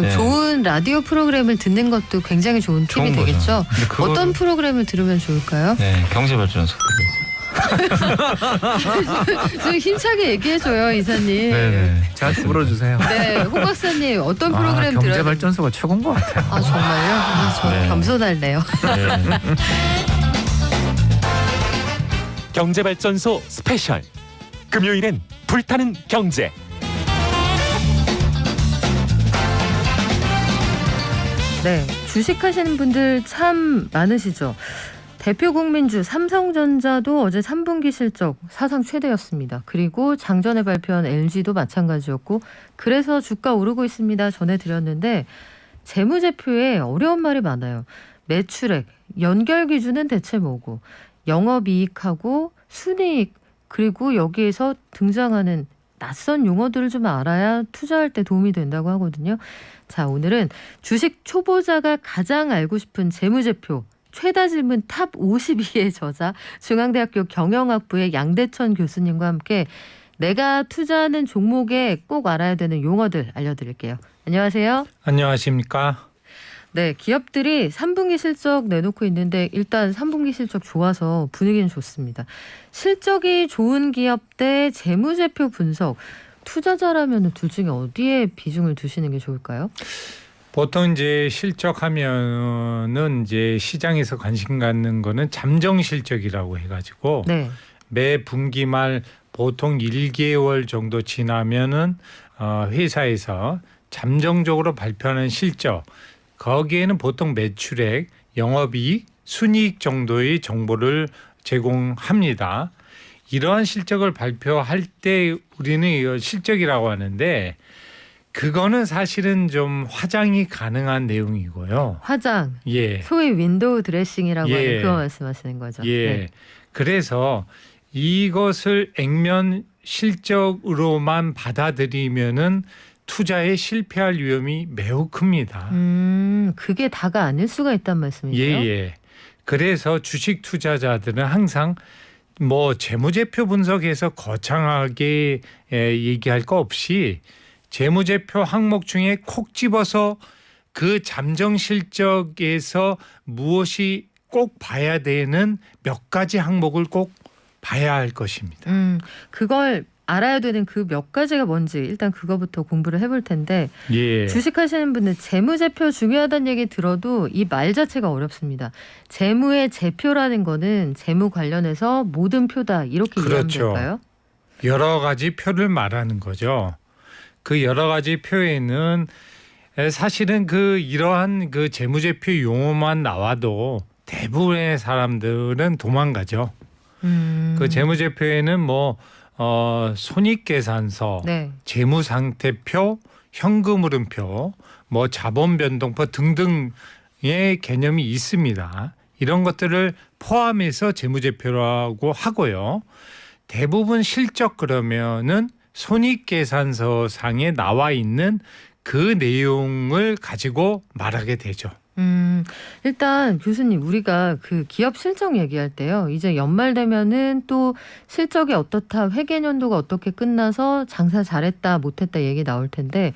네. 좋은 라디오 프로그램을 듣는 것도 굉장히 좋은 팁이 좋은 되겠죠. 거죠. 어떤 프로그램을 들으면 좋을까요? 네, 경제발전소. 좀 힘차게 얘기해줘요, 이사님. 네네. 저한테 물어주세요. 네, 홍 박사님 어떤 프로그램 들어요? 경제발전소가 최고인 것 같아요. 아 정말요? 저 네. 겸손할래요. 네. 경제발전소 스페셜 금요일엔 불타는 경제. 네, 주식하시는 분들 참 많으시죠. 대표 국민주 삼성전자도 어제 3분기 실적 사상 최대였습니다. 그리고 장전에 발표한 LG도 마찬가지였고 그래서 주가 오르고 있습니다. 전해드렸는데 재무제표에 어려운 말이 많아요. 매출액, 연결 기준은 대체 뭐고 영업이익하고 순이익 그리고 여기에서 등장하는 낯선 용어들을 좀 알아야 투자할 때 도움이 된다고 하거든요. 자, 오늘은 주식 초보자가 가장 알고 싶은 재무제표 최다 질문 탑 52의 저자 중앙대학교 경영학부의 양대천 교수님과 함께 내가 투자하는 종목에 꼭 알아야 되는 용어들 알려드릴게요. 안녕하세요. 안녕하십니까? 네, 기업들이 3분기 실적 내놓고 있는데 일단 3분기 실적 좋아서 분위기는 좋습니다. 실적이 좋은 기업 대 재무제표 분석. 투자자라면 둘 중에 어디에 비중을 두시는 게 좋을까요? 보통 이제 실적하면은 이제 시장에서 관심 갖는 거는 잠정 실적이라고 해가지고 네. 매 분기 말 보통 1개월 정도 지나면은 회사에서 잠정적으로 발표하는 실적 거기에는 보통 매출액, 영업이익, 순이익 정도의 정보를 제공합니다. 이러한 실적을 발표할 때 우리는 이거 실적이라고 하는데 그거는 사실은 좀 화장이 가능한 내용이고요. 화장. 예. 소위 윈도우 드레싱이라고 예. 하는 그거 말씀하시는 거죠. 예. 네. 그래서 이것을 액면 실적으로만 받아들이면은 투자에 실패할 위험이 매우 큽니다. 그게 다가 아닐 수가 있단 말씀이죠. 예. 그래서 주식 투자자들은 항상 뭐 재무제표 분석에서 거창하게 얘기할 거 없이 재무제표 항목 중에 콕 집어서 그 잠정 실적에서 무엇이 꼭 봐야 되는 몇 가지 항목을 꼭 봐야 할 것입니다. 그걸 알아야 되는 그 몇 가지가 뭔지 일단 그거부터 공부를 해볼 텐데 예. 주식하시는 분들 재무제표 중요하다는 얘기 들어도 이 말 자체가 어렵습니다. 재무의 제표라는 거는 재무 관련해서 모든 표다 이렇게 이해하면 그렇죠. 될까요? 여러 가지 표를 말하는 거죠. 그 여러 가지 표에는 사실은 그 이러한 그 재무제표 용어만 나와도 대부분의 사람들은 도망가죠. 그 재무제표에는 뭐 손익계산서, 네. 재무상태표, 현금흐름표, 뭐 자본변동표 등등의 개념이 있습니다. 이런 것들을 포함해서 재무제표라고 하고요. 대부분 실적 그러면은 손익계산서 상에 나와 있는 그 내용을 가지고 말하게 되죠. 일단 교수님 우리가 그 기업 실적 얘기할 때요. 이제 연말 되면은 또 실적이 어떻다, 회계연도가 어떻게 끝나서 장사 잘했다, 못했다 얘기 나올 텐데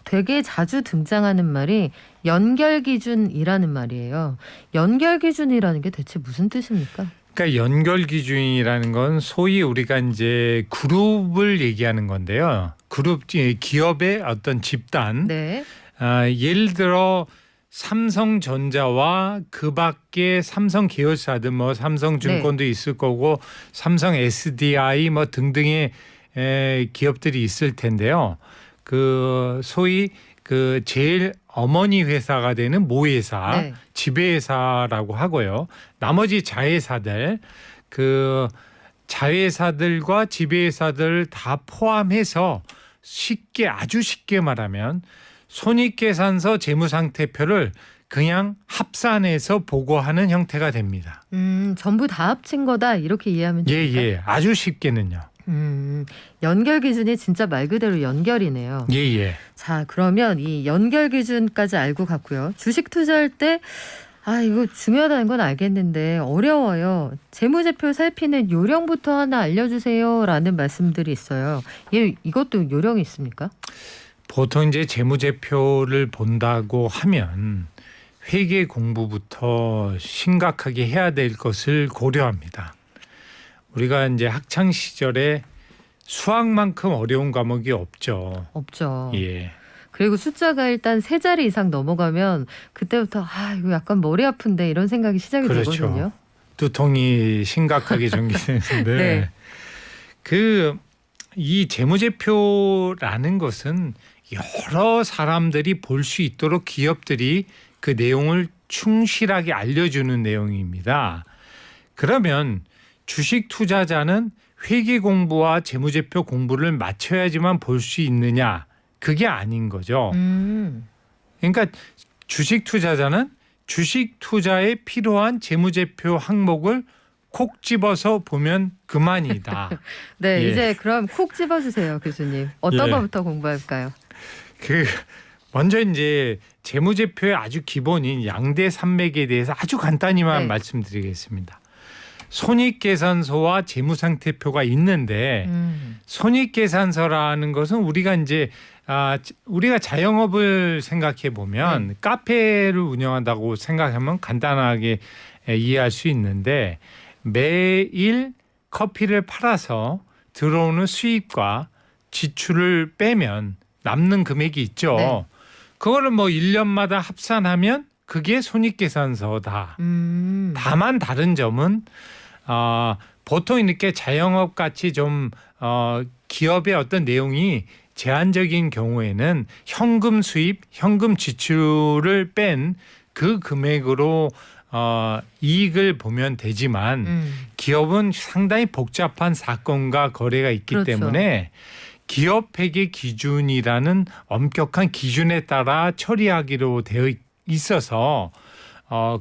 되게 자주 등장하는 말이 연결기준이라는 말이에요. 연결기준이라는 게 대체 무슨 뜻입니까? 그러니까 연결 기준이라는 건 소위 우리가 이제 그룹을 얘기하는 건데요. 그룹 기업의 어떤 집단. 네. 예를 들어 삼성전자와 그 밖에 삼성 계열사들 뭐 삼성증권도 있을 거고 삼성 SDI 뭐 등등의 기업들이 있을 텐데요. 그 소위 그 제일 어머니 회사가 되는 모회사, 네. 지배회사라고 하고요. 나머지 자회사들 그 자회사들과 지배회사들 다 포함해서 쉽게 아주 쉽게 말하면 손익계산서 재무상태표를 그냥 합산해서 보고하는 형태가 됩니다. 전부 다 합친 거다 이렇게 이해하면 됩니까? 예. 아주 쉽게는요. 연결 기준이 진짜 말 그대로 연결이네요. 예. 자, 그러면 이 연결 기준까지 알고 갔고요. 주식 투자할 때 이거 중요하다는 건 알겠는데 어려워요. 재무제표 살피는 요령부터 하나 알려주세요라는 말씀들이 있어요. 이것도 요령이 있습니까? 보통 이제 재무제표를 본다고 하면 회계 공부부터 심각하게 해야 될 것을 고려합니다. 우리가 이제 학창 시절에 수학만큼 어려운 과목이 없죠. 없죠. 예. 그리고 숫자가 일단 세 자리 이상 넘어가면 그때부터 이거 약간 머리 아픈데 이런 생각이 시작이 그렇죠. 되거든요. 두통이 심각하게 전개되는데 네. 이 재무제표라는 것은 여러 사람들이 볼 수 있도록 기업들이 그 내용을 충실하게 알려주는 내용입니다. 그러면 주식 투자자는 회계 공부와 재무제표 공부를 맞춰야지만 볼 수 있느냐? 그게 아닌 거죠. 그러니까 주식 투자자는 주식 투자에 필요한 재무제표 항목을 콕 집어서 보면 그만이다. 네, 예. 이제 그럼 콕 집어주세요, 교수님. 어떤 예. 거부터 공부할까요? 먼저 이제 재무제표의 아주 기본인 양대 산맥에 대해서 아주 간단히만 네. 말씀드리겠습니다. 손익계산서와 재무상태표가 있는데 손익계산서라는 것은 우리가 이제 우리가 자영업을 생각해 보면 카페를 운영한다고 생각하면 간단하게 이해할 수 있는데 매일 커피를 팔아서 들어오는 수입과 지출을 빼면 남는 금액이 있죠. 네. 그거를 뭐 1년마다 합산하면 그게 손익계산서다. 다만 다른 점은 보통 이렇게 자영업 같이 좀 기업의 어떤 내용이 제한적인 경우에는 현금 수입, 현금 지출을 뺀 그 금액으로 이익을 보면 되지만 기업은 상당히 복잡한 사건과 거래가 있기 그렇죠. 때문에 기업 회계 기준이라는 엄격한 기준에 따라 처리하기로 되어 있어서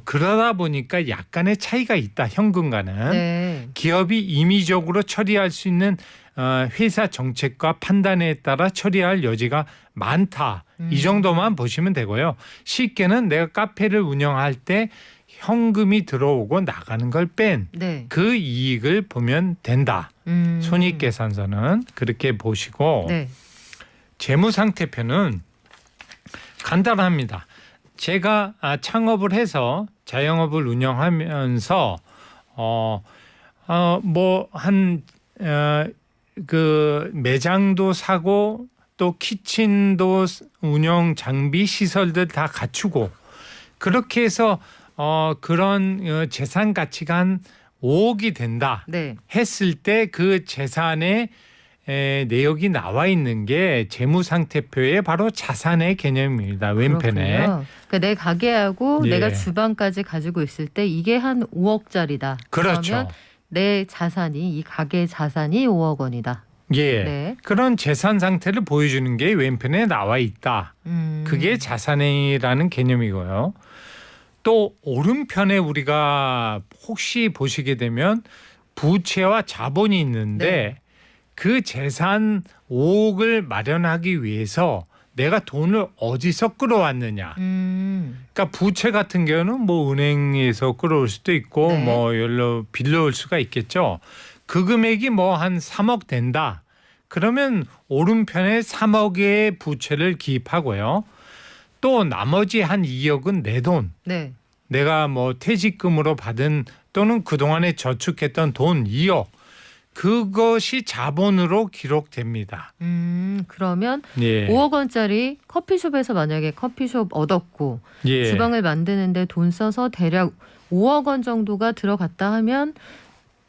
그러다 보니까 약간의 차이가 있다. 현금과는. 네. 기업이 임의적으로 처리할 수 있는 회사 정책과 판단에 따라 처리할 여지가 많다. 이 정도만 보시면 되고요. 쉽게는 내가 카페를 운영할 때 현금이 들어오고 나가는 걸 뺀 그 네. 이익을 보면 된다. 손익계산서는 그렇게 보시고 네. 재무상태표는 간단합니다. 제가 창업을 해서 자영업을 운영하면서 그 매장도 사고 또 키친도 운영 장비 시설들 다 갖추고 그렇게 해서 그런 재산 가치가 한 5억이 된다 네. 했을 때 그 재산의 내역이 나와 있는 게 재무상태표의 바로 자산의 개념입니다. 왼편에. 그렇군요. 그러니까 내 가게하고 예. 내가 주방까지 가지고 있을 때 이게 한 5억짜리다. 그렇죠. 그러면 내 자산이 이 가게 자산이 5억 원이다. 예. 네. 그런 재산 상태를 보여주는 게 왼편에 나와 있다. 그게 자산이라는 개념이고요. 또 오른편에 우리가 혹시 보시게 되면 부채와 자본이 있는데 네. 그 재산 5억을 마련하기 위해서 내가 돈을 어디서 끌어왔느냐. 그러니까 부채 같은 경우는 뭐 은행에서 끌어올 수도 있고 네. 뭐 열로 빌려올 수가 있겠죠. 그 금액이 뭐 한 3억 된다. 그러면 오른편에 3억의 부채를 기입하고요. 또 나머지 한 2억은 내 돈. 네. 내가 뭐 퇴직금으로 받은 또는 그동안에 저축했던 돈 2억. 그것이 자본으로 기록됩니다. 그러면 예. 5억 원짜리 커피숍에서 만약에 커피숍 얻었고 예. 주방을 만드는데 돈 써서 대략 5억 원 정도가 들어갔다 하면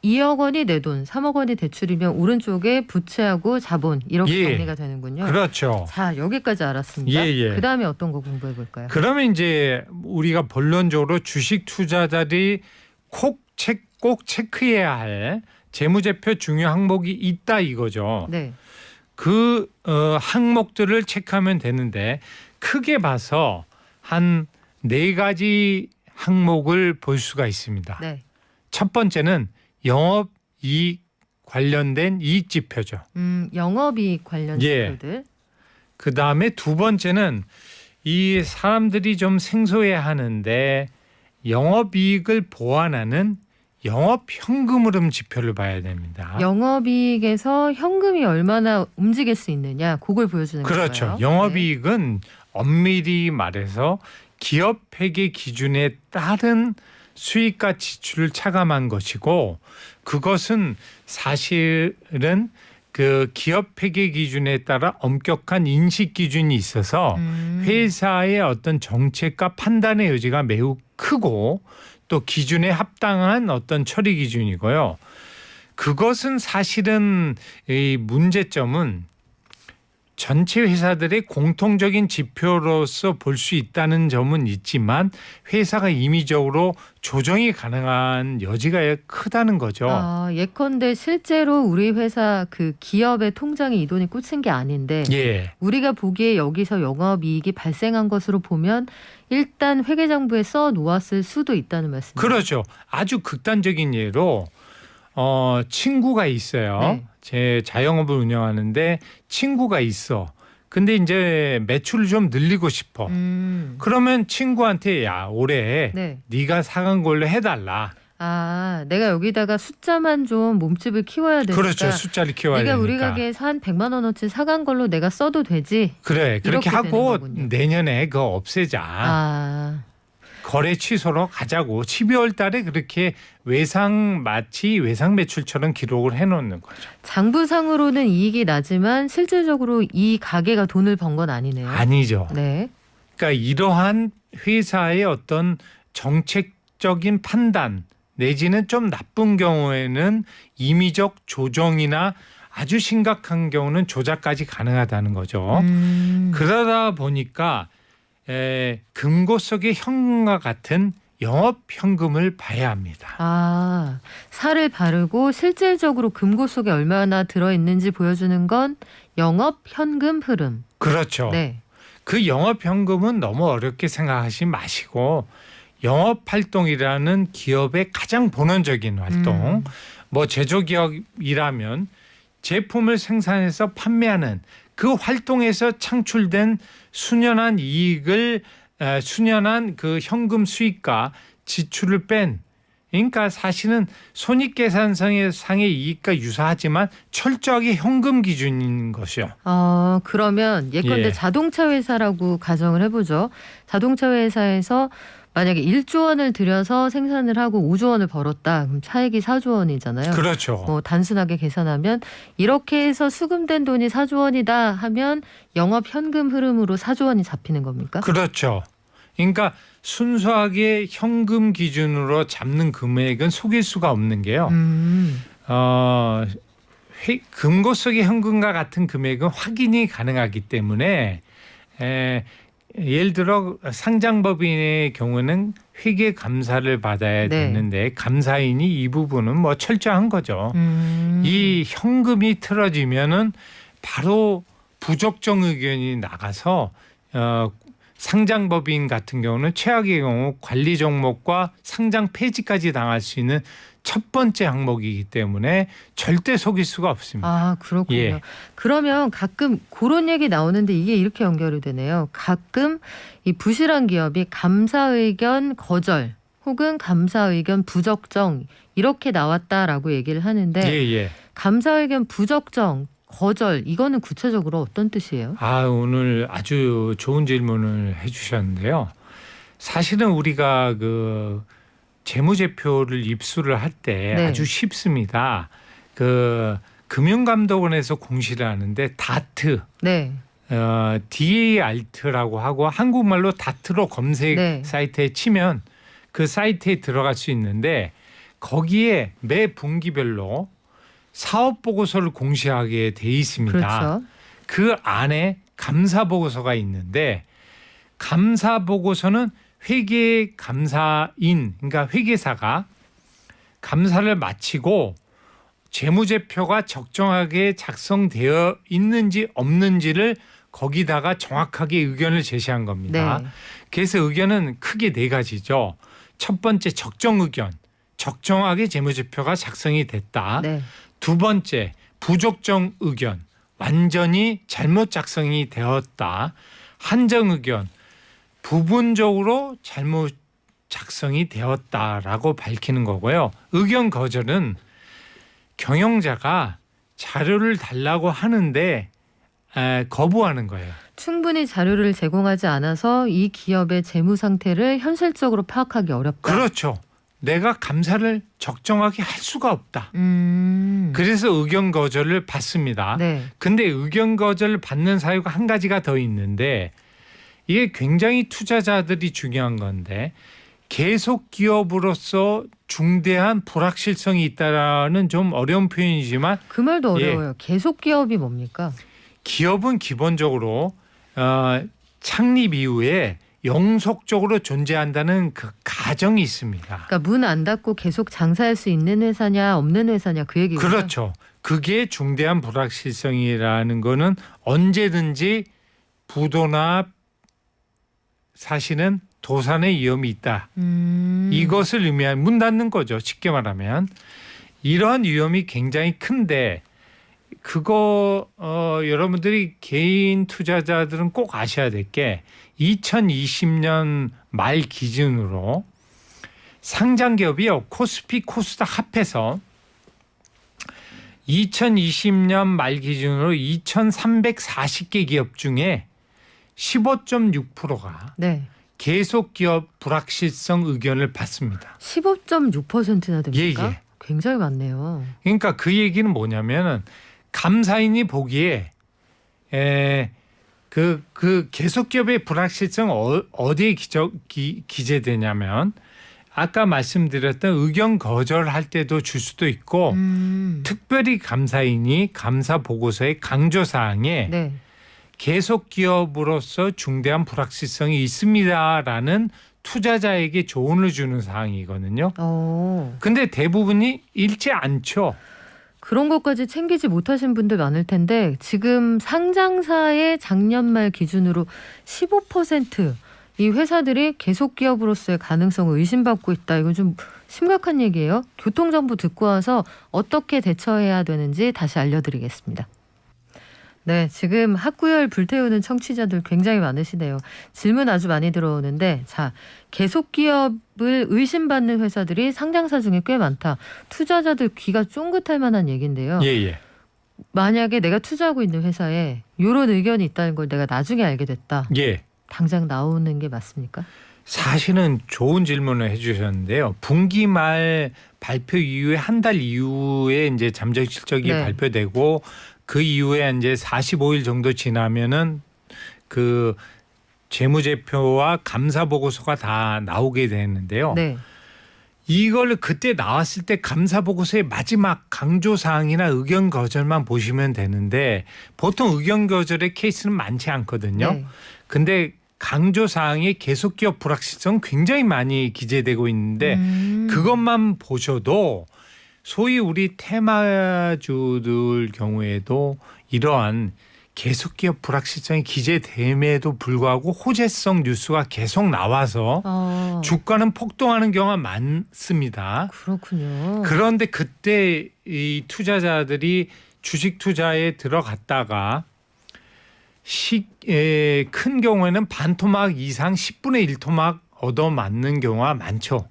2억 원이 내 돈, 3억 원이 대출이면 오른쪽에 부채하고 자본 이렇게 예. 정리가 되는군요. 그렇죠. 자, 여기까지 알았습니다. 예. 그다음에 어떤 거 공부해 볼까요? 그러면 이제 우리가 본론적으로 주식 투자자들이 꼭 체크해야 할 재무제표 중요 항목이 있다 이거죠. 네. 그 항목들을 체크하면 되는데 크게 봐서 한 4가지 항목을 볼 수가 있습니다. 네. 첫 번째는 영업이익 관련된 이익지표죠. 영업이익 관련 예. 지표들. 그다음에 두 번째는 이 사람들이 좀 생소해 하는데 영업이익을 보완하는 영업 현금 흐름 지표를 봐야 됩니다. 영업이익에서 현금이 얼마나 움직일 수 있느냐, 그걸 보여주는 거예요. 그렇죠. 영업이익은 엄밀히 말해서 기업 회계 기준에 따른 수익과 지출을 차감한 것이고, 그것은 사실은 그 기업 회계 기준에 따라 엄격한 인식 기준이 있어서 회사의 어떤 정책과 판단의 여지가 매우 크고 또 기준에 합당한 어떤 처리 기준이고요. 그것은 사실은 이 문제점은 전체 회사들의 공통적인 지표로서 볼 수 있다는 점은 있지만 회사가 임의적으로 조정이 가능한 여지가 크다는 거죠. 예컨대 실제로 우리 회사 그 기업의 통장에 이 돈이 꽂힌 게 아닌데 예. 우리가 보기에 여기서 영업이익이 발생한 것으로 보면 일단 회계장부에 써 놓았을 수도 있다는 말씀이죠. 그렇죠. 아주 극단적인 예로 친구가 있어요. 네. 제 자영업을 운영하는데 친구가 있어. 근데 이제 매출을 좀 늘리고 싶어. 그러면 친구한테 야 올해 네. 네가 사간 걸로 해달라. 내가 여기다가 숫자만 좀 몸집을 키워야 되니까. 그렇죠. 숫자를 키워야 네가 되니까. 우리 가게에서 한 100만 원어치 사간 걸로 내가 써도 되지. 그래. 그렇게 이렇게 하고 되는 거군요. 내년에 그거 없애자. 거래 취소로 가자고 12월 달에 그렇게 외상 매출처럼 기록을 해놓는 거죠. 장부상으로는 이익이 나지만 실질적으로 이 가게가 돈을 번 건 아니네요. 아니죠. 네. 그러니까 이러한 회사의 어떤 정책적인 판단 내지는 좀 나쁜 경우에는 임의적 조정이나 아주 심각한 경우는 조작까지 가능하다는 거죠. 그러다 보니까 금고 속의 현금과 같은 영업 현금을 봐야 합니다. 살을 바르고 실질적으로 금고 속에 얼마나 들어있는지 보여주는 건 영업 현금 흐름. 그렇죠. 네. 그 영업 현금은 너무 어렵게 생각하지 마시고 영업 활동이라는 기업의 가장 본원적인 활동, 뭐 제조기업이라면 제품을 생산해서 판매하는 그 활동에서 창출된 수년한 이익을 수년한 그 현금 수익과 지출을 뺀, 그러니까 사실은 손익계산상의 이익과 유사하지만 철저하게 현금 기준인 것이요. 그러면 예컨대 예. 자동차 회사라고 가정을 해보죠. 자동차 회사에서 만약에 1조 원을 들여서 생산을 하고 5조 원을 벌었다. 그럼 차익이 4조 원이잖아요. 그렇죠. 단순하게 계산하면 이렇게 해서 수금된 돈이 4조 원이다 하면 영업 현금 흐름으로 4조 원이 잡히는 겁니까? 그렇죠. 그러니까 순수하게 현금 기준으로 잡는 금액은 속일 수가 없는 게요. 금고 속의 현금과 같은 금액은 확인이 가능하기 때문에 예를 들어 상장법인의 경우는 회계 감사를 받아야 되는데 감사인이 이 부분은 뭐 철저한 거죠. 이 현금이 틀어지면은 바로 부적정 의견이 나가서 상장법인 같은 경우는 최악의 경우 관리 종목과 상장 폐지까지 당할 수 있는 첫 번째 항목이기 때문에 절대 속일 수가 없습니다. 그렇군요. 예. 그러면 가끔 그런 얘기 나오는데 이게 이렇게 연결이 되네요. 가끔 이 부실한 기업이 감사 의견 거절 혹은 감사 의견 부적정 이렇게 나왔다라고 얘기를 하는데 예. 감사 의견 부적정 거절 이거는 구체적으로 어떤 뜻이에요? 오늘 아주 좋은 질문을 해주셨는데요. 사실은 우리가 그 재무제표를 입수를 할 때 아주 쉽습니다. 그 금융감독원에서 공시를 하는데 다트, DART라고 하고 한국말로 다트로 검색 사이트에 치면 그 사이트에 들어갈 수 있는데 거기에 매 분기별로 사업 보고서를 공시하게 돼 있습니다. 그렇죠. 그 안에 감사 보고서가 있는데 감사 보고서는 회계 감사인, 그러니까 회계사가 감사를 마치고 재무제표가 적정하게 작성되어 있는지 없는지를 거기다가 정확하게 의견을 제시한 겁니다. 그래서 의견은 크게 4가지죠. 첫 번째 적정 의견, 적정하게 재무제표가 작성이 됐다. 두 번째 부적정 의견, 완전히 잘못 작성이 되었다. 한정 의견, 부분적으로 잘못 작성이 되었다라고 밝히는 거고요. 의견 거절은 경영자가 자료를 달라고 하는데 거부하는 거예요. 충분히 자료를 제공하지 않아서 이 기업의 재무 상태를 현실적으로 파악하기 어렵다. 그렇죠. 내가 감사를 적정하게 할 수가 없다. 그래서 의견 거절을 받습니다. 네. 근데 의견 거절을 받는 사유가 한 가지가 더 있는데 이게 굉장히 투자자들이 중요한 건데 계속 기업으로서 중대한 불확실성이 있다라는 좀 어려운 표현이지만 그 말도 어려워요. 계속 기업이 뭡니까? 기업은 기본적으로 창립 이후에 영속적으로 존재한다는 그 가정이 있습니다. 그러니까 문 안 닫고 계속 장사할 수 있는 회사냐 없는 회사냐 그 얘기죠. 그렇죠. 그게 중대한 불확실성이라는 거는 언제든지 부도나 사실은 도산의 위험이 있다. 이것을 의미하는 문 닫는 거죠. 쉽게 말하면. 이러한 위험이 굉장히 큰데 그거 여러분들이 개인 투자자들은 꼭 아셔야 될 게 2020년 말 기준으로 상장 기업이요. 코스피 코스닥 합해서 2020년 말 기준으로 2,340개 기업 중에 15.6%가 네. 계속 기업 불확실성 의견을 받습니다. 15.6%나 됩니까? 예. 굉장히 많네요. 그러니까 그 얘기는 뭐냐면은 감사인이 보기에 그 계속 기업의 불확실성 어디에 기재되냐면 아까 말씀드렸던 의견 거절할 때도 줄 수도 있고 특별히 감사인이 감사 보고서의 강조 사항에 네. 계속 기업으로서 중대한 불확실성이 있습니다라는 투자자에게 조언을 주는 사항이거든요. 근데 대부분이 읽지 않죠. 그런 것까지 챙기지 못하신 분들 많을 텐데 지금 상장사의 작년 말 기준으로 15%이 회사들이 계속 기업으로서의 가능성을 의심받고 있다. 이건 좀 심각한 얘기예요. 교통정보 듣고 와서 어떻게 대처해야 되는지 다시 알려드리겠습니다. 네, 지금 학구열 불태우는 청취자들 굉장히 많으시네요. 질문 아주 많이 들어오는데 자, 계속 기업을 의심받는 회사들이 상장사 중에 꽤 많다. 투자자들 귀가 쫑긋할 만한 얘기인데요. 예. 만약에 내가 투자하고 있는 회사에 이런 의견이 있다는 걸 내가 나중에 알게 됐다. 예. 당장 나오는 게 맞습니까? 사실은 좋은 질문을 해주셨는데요. 분기 말 발표 이후에 한 달 이후에 이제 잠정 실적이 네. 발표되고 그 이후에 이제 45일 정도 지나면은 그 재무제표와 감사 보고서가 다 나오게 되는데요. 네. 이걸 그때 나왔을 때 감사 보고서의 마지막 강조 사항이나 의견 거절만 보시면 되는데 보통 의견 거절의 케이스는 많지 않거든요. 네. 근데 강조 사항에 계속 기업 불확실성 굉장히 많이 기재되고 있는데 그것만 보셔도 소위 우리 테마주들 경우에도 이러한 계속 기업 불확실성이 기재됨에도 불구하고 호재성 뉴스가 계속 나와서 주가는 폭등하는 경우가 많습니다. 그렇군요. 그런데 그때 이 투자자들이 주식 투자에 들어갔다가 큰 경우에는 반토막 이상 10분의 1토막 얻어맞는 경우가 많죠.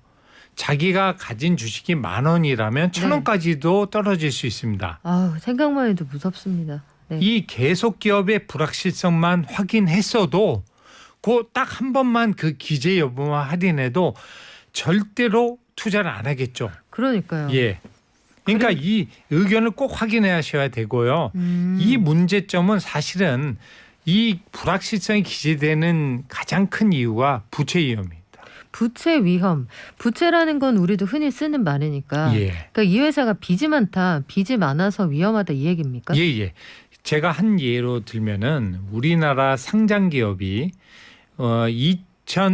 자기가 가진 주식이 10,000원이라면 1,000원까지도 떨어질 수 있습니다. 생각만 해도 무섭습니다. 네. 이 계속 기업의 불확실성만 확인했어도 그 딱 한 번만 그 기재 여부만 확인해도 절대로 투자를 안 하겠죠. 그러니까요. 예. 그러니까 이 의견을 꼭 확인해 하셔야 되고요. 이 문제점은 사실은 이 불확실성이 기재되는 가장 큰 이유가 부채 위험입니다. 부채 위험. 부채라는 건 우리도 흔히 쓰는 말이니까. 예. 그러니까 이 회사가 빚이 많다, 빚이 많아서 위험하다 이 얘기입니까? 예. 제가 한 예로 들면은 우리나라 상장 기업이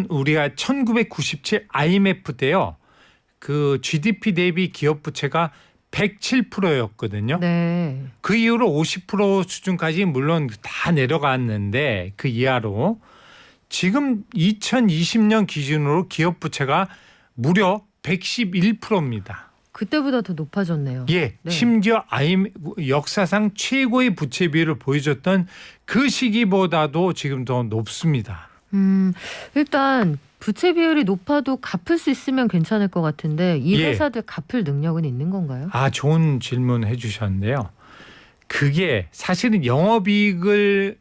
우리가 1997 IMF 때요. 그 GDP 대비 기업 부채가 107%였거든요. 네. 그 이후로 50% 수준까지 물론 다 내려갔는데 그 이하로 지금 2020년 기준으로 기업 부채가 무려 111%입니다. 그때보다 더 높아졌네요. 예, 네. 심지어 역사상 최고의 부채 비율을 보여줬던 그 시기보다도 지금 더 높습니다. 일단 부채 비율이 높아도 갚을 수 있으면 괜찮을 것 같은데 이 예. 회사들 갚을 능력은 있는 건가요? 아, 좋은 질문 해주셨는데요. 그게 사실은 영업이익을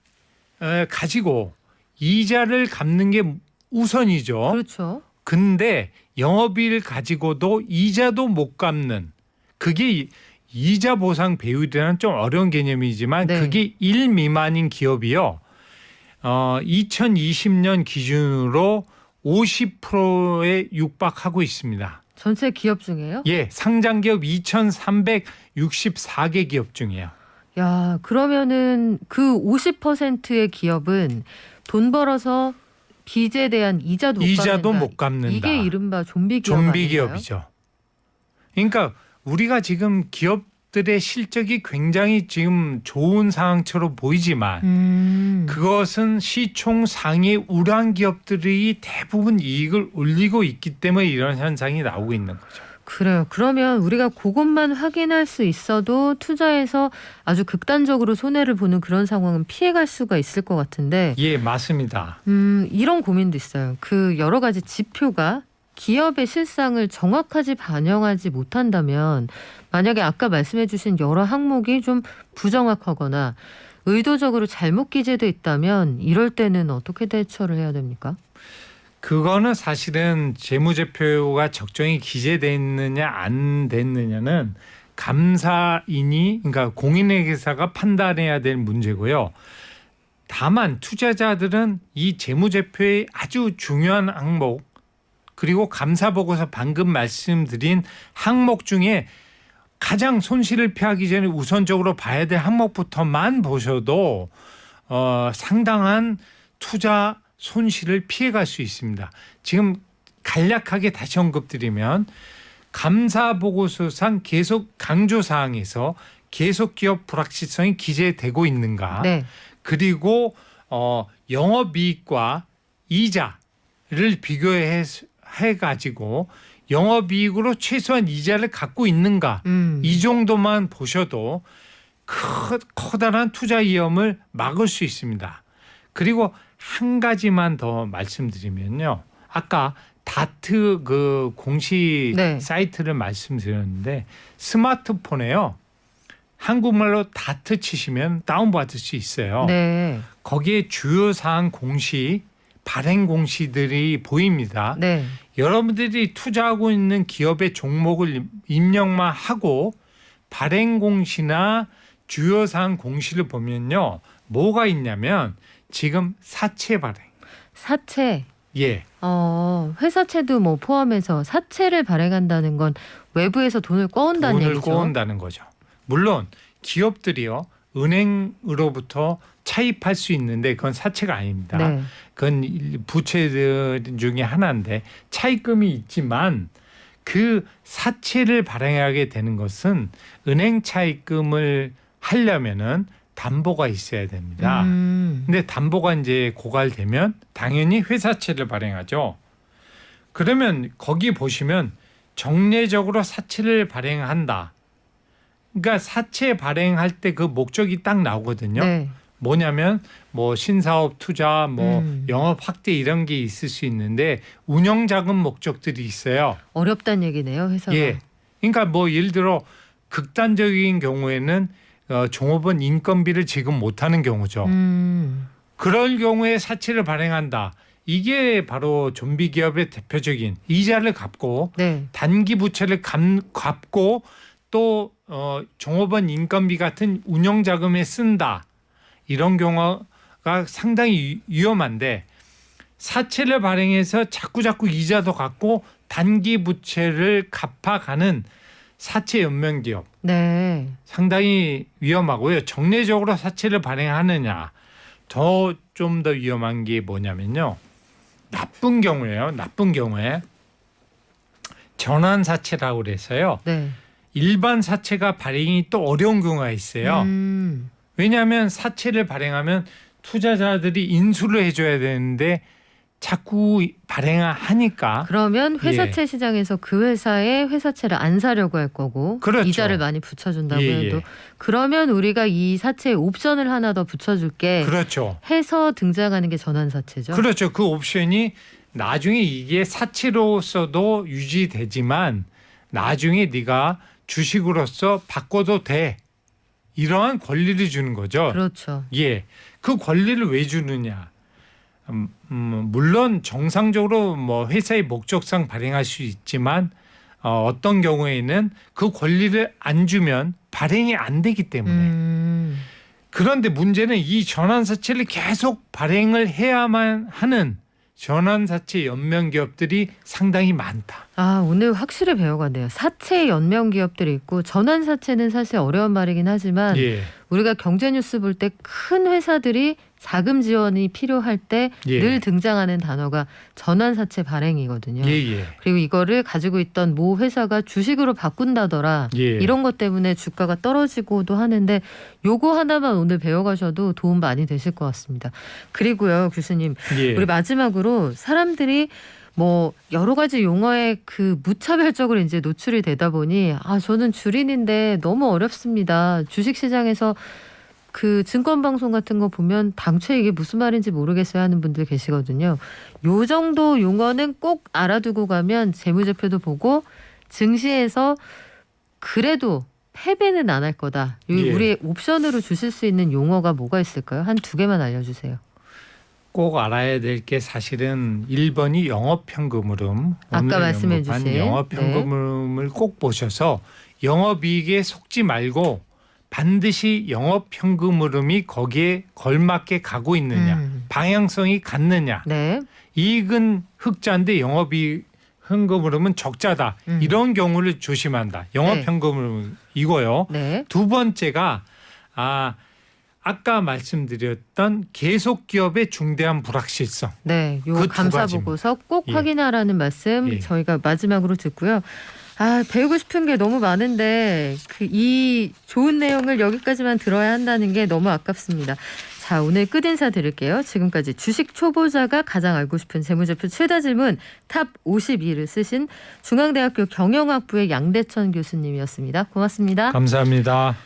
가지고 이자를 갚는 게 우선이죠. 그렇죠. 근데 영업이익을 가지고도 이자도 못 갚는, 그게 이자 보상 배율이라는 좀 어려운 개념이지만 네. 그게 1 미만인 기업이요. 2020년 기준으로 50%에 육박하고 있습니다. 전체 기업 중에요? 예, 상장 기업 2,364개 기업 중이에요. 야, 그러면은 그 50%의 기업은 돈 벌어서 빚에 대한 이자도 못 이자도 갚는다. 못 갚는다. 이게 이른바 좀비 기업 좀비 아닌가요? 기업이죠. 그러니까 우리가 지금 기업들의 실적이 굉장히 지금 좋은 상황처럼 보이지만 그것은 시총 상위 우량 기업들이 대부분 이익을 올리고 있기 때문에 이런 현상이 나오고 있는 거죠. 그래요. 그러면 우리가 그것만 확인할 수 있어도 투자해서 아주 극단적으로 손해를 보는 그런 상황은 피해갈 수가 있을 것 같은데 예, 맞습니다. 이런 고민도 있어요. 그 여러 가지 지표가 기업의 실상을 정확하게 반영하지 못한다면 만약에 아까 말씀해 주신 여러 항목이 좀 부정확하거나 의도적으로 잘못 기재돼 있다면 이럴 때는 어떻게 대처를 해야 됩니까? 그거는 사실은 재무제표가 적정히 기재됐느냐 안 됐느냐는 감사인이, 그러니까 공인회계사가 판단해야 될 문제고요. 다만 투자자들은 이 재무제표의 아주 중요한 항목, 그리고 감사보고서 방금 말씀드린 항목 중에 가장 손실을 피하기 전에 우선적으로 봐야 될 항목부터만 보셔도 상당한 투자 손실을 피해갈 수 있습니다. 지금 간략하게 다시 언급드리면 감사보고서상 계속 강조사항에서 계속 기업 불확실성이 기재되고 있는가, 네. 그리고 영업이익과 이자를 비교해 가지고 영업이익으로 최소한 이자를 갖고 있는가, 이 정도만 보셔도 커다란 투자 위험을 막을 수 있습니다. 그리고 한 가지만 더 말씀드리면요. 아까 다트 그 공시 네. 사이트를 말씀드렸는데 스마트폰에요. 한국말로 다트 치시면 다운받을 수 있어요. 네. 거기에 주요 사항 공시, 발행 공시들이 보입니다. 네. 여러분들이 투자하고 있는 기업의 종목을 입력만 하고 발행 공시나 주요 사항 공시를 보면요. 뭐가 있냐면 지금 사채 발행. 사채. 예. 회사채도 뭐 포함해서 사채를 발행한다는 건 외부에서 돈을 꺼온다는 돈을 얘기죠. 꼬은다는 거죠. 물론 기업들이요. 은행으로부터 차입할 수 있는데 그건 사채가 아닙니다. 네. 그건 부채 중에 하나인데 차입금이 있지만 그 사채를 발행하게 되는 것은 은행 차입금을 하려면은 담보가 있어야 됩니다. 근데 담보가 이제 고갈되면 당연히 회사채를 발행하죠. 그러면 거기 보시면 정례적으로 사채를 발행한다. 그러니까 사채 발행할 때 그 목적이 딱 나오거든요. 네. 뭐냐면 뭐 신사업 투자, 뭐 영업 확대 이런 게 있을 수 있는데 운영 자금 목적들이 있어요. 어렵다는 얘기네요, 회사가. 예. 그러니까 뭐 예를 들어 극단적인 경우에는 종업원 인건비를 지급 못하는 경우죠. 그럴 경우에 사채를 발행한다. 이게 바로 좀비 기업의 대표적인 이자를 갚고 네. 단기 부채를 갚고 또 종업원 인건비 같은 운영 자금에 쓴다. 이런 경우가 상당히 위험한데 사채를 발행해서 자꾸 이자도 갚고 단기 부채를 갚아가는 사채 연명 기업. 네. 상당히 위험하고요. 정례적으로 사채를 발행하느냐. 좀 더 위험한 게 뭐냐면요. 나쁜 경우에요. 나쁜 경우에 전환 사채라고 그래서요. 네. 일반 사채가 발행이 또 어려운 경우가 있어요. 왜냐하면 사채를 발행하면 투자자들이 인수를 해줘야 되는데 자꾸 발행하니까. 그러면 회사채 예. 시장에서 그 회사의 회사채를 안 사려고 할 거고 그렇죠. 이자를 많이 붙여준다고 예, 해도 예. 그러면 우리가 이 사채에 옵션을 하나 더 붙여줄게 그렇죠. 해서 등장하는 게 전환사채죠. 그렇죠. 그 옵션이 나중에 이게 사치로서도 유지되지만 나중에 네가 주식으로서 바꿔도 돼. 이러한 권리를 주는 거죠. 그렇죠. 예, 그 권리를 왜 주느냐? 물론 정상적으로 뭐 회사의 목적상 발행할 수 있지만 어떤 경우에는 그 권리를 안 주면 발행이 안 되기 때문에. 그런데 문제는 이 전환사채를 계속 발행을 해야만 하는 전환사채 연명 기업들이 상당히 많다. 아, 오늘 확실히 배워가네요. 사채 연명 기업들이 있고 전환사채는 사실 어려운 말이긴 하지만 예, 우리가 경제뉴스 볼 때 큰 회사들이 자금 지원이 필요할 때 예. 늘 등장하는 단어가 전환사채 발행이거든요. 예, 예. 그리고 이거를 가지고 있던 모 회사가 주식으로 바꾼다더라. 예. 이런 것 때문에 주가가 떨어지고도 하는데 요거 하나만 오늘 배워가셔도 도움 많이 되실 것 같습니다. 그리고요, 교수님. 예. 우리 마지막으로 사람들이 뭐 여러 가지 용어에 그 무차별적으로 이제 노출이 되다 보니 아, 저는 주린인데 너무 어렵습니다. 주식시장에서 그 증권방송 같은 거 보면 당초에 이게 무슨 말인지 모르겠어요 하는 분들 계시거든요. 요 정도 용어는 꼭 알아두고 가면 재무제표도 보고 증시에서 그래도 패배는 안 할 거다. 예. 우리 옵션으로 주실 수 있는 용어가 뭐가 있을까요? 한 2개만 알려주세요. 꼭 알아야 될 게 사실은 1번이 영업현금흐름. 아까 오늘 말씀해 언급한 주신. 영업현금흐름을 꼭 보셔서 영업이익에 속지 말고 반드시 영업현금흐름이 거기에 걸맞게 가고 있느냐. 방향성이 같느냐. 네. 이익은 흑자인데 영업이익현금흐름은 적자다. 이런 경우를 조심한다. 영업현금흐름은 이거요. 네. 두 번째가 아까 말씀드렸던 계속 기업의 중대한 불확실성. 네, 요 그두 감사 가지입니다. 보고서 꼭 예. 확인하라는 말씀 예. 저희가 마지막으로 듣고요. 아, 배우고 싶은 게 너무 많은데 이 좋은 내용을 여기까지만 들어야 한다는 게 너무 아깝습니다. 자, 오늘 끝인사 드릴게요. 지금까지 주식 초보자가 가장 알고 싶은 재무제표 최다 질문 탑 52를 쓰신 중앙대학교 경영학부의 양대천 교수님이었습니다. 고맙습니다. 감사합니다.